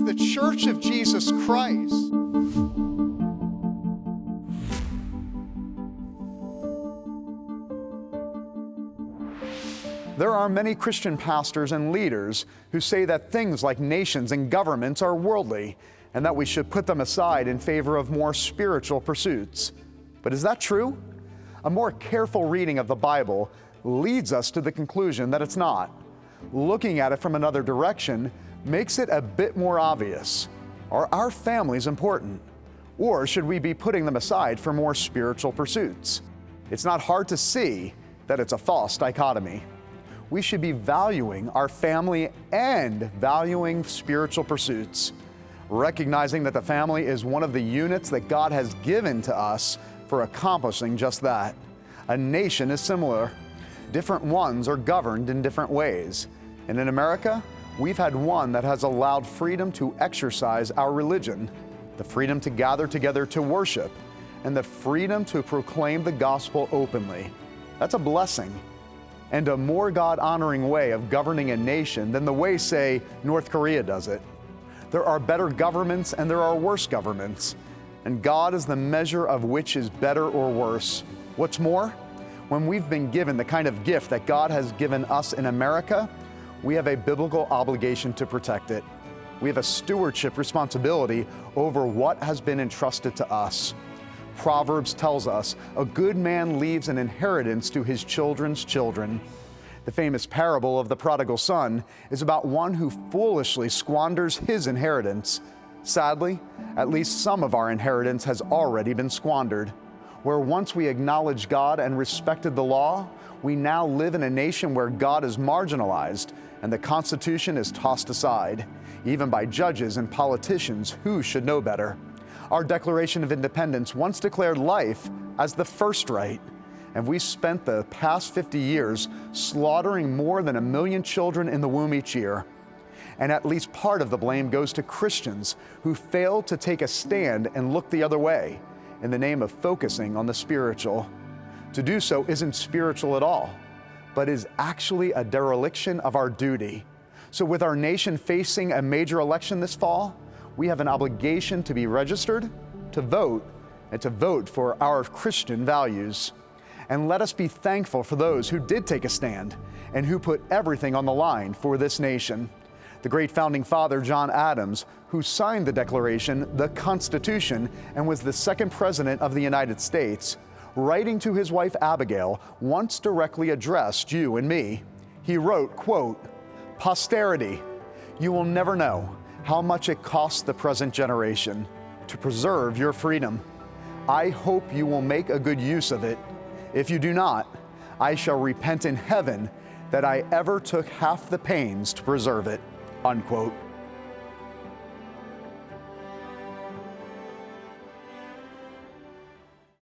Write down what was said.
the Church of Jesus Christ. There are many Christian pastors and leaders who say that things like nations and governments are worldly and that we should put them aside in favor of more spiritual pursuits. But is that true? A more careful reading of the Bible leads us to the conclusion that it's not. Looking at it from another direction makes it a bit more obvious. Are our families important? Or should we be putting them aside for more spiritual pursuits? It's not hard to see that it's a false dichotomy. We should be valuing our family and valuing spiritual pursuits, recognizing that the family is one of the units that God has given to us for accomplishing just that. A nation is similar. Different ones are governed in different ways. And in America, we've had one that has allowed freedom to exercise our religion, the freedom to gather together to worship, and the freedom to proclaim the gospel openly. That's a blessing, and a more God-honoring way of governing a nation than the way, say, North Korea does it. There are better governments and there are worse governments, and God is the measure of which is better or worse. What's more, when we've been given the kind of gift that God has given us in America, we have a biblical obligation to protect it. We have a stewardship responsibility over what has been entrusted to us. Proverbs tells us, a good man leaves an inheritance to his children's children. The famous parable of the prodigal son is about one who foolishly squanders his inheritance. Sadly, at least some of our inheritance has already been squandered. Where once we acknowledged God and respected the law, we now live in a nation where God is marginalized and the Constitution is tossed aside, even by judges and politicians who should know better. Our Declaration of Independence once declared life as the first right, and we spent the past 50 years slaughtering more than 1 million children in the womb each year. And at least part of the blame goes to Christians who failed to take a stand and look the other way in the name of focusing on the spiritual. To do so isn't spiritual at all, but is actually a dereliction of our duty. So with our nation facing a major election this fall, we have an obligation to be registered, to vote, and to vote for our Christian values. And let us be thankful for those who did take a stand and who put everything on the line for this nation. The great founding father, John Adams, who signed the Declaration, the Constitution, and was the second president of the United States, writing to his wife Abigail, once directly addressed you and me. He wrote, quote, "Posterity, you will never know how much it costs the present generation to preserve your freedom. I hope you will make a good use of it. If you do not, I shall repent in heaven that I ever took half the pains to preserve it," unquote.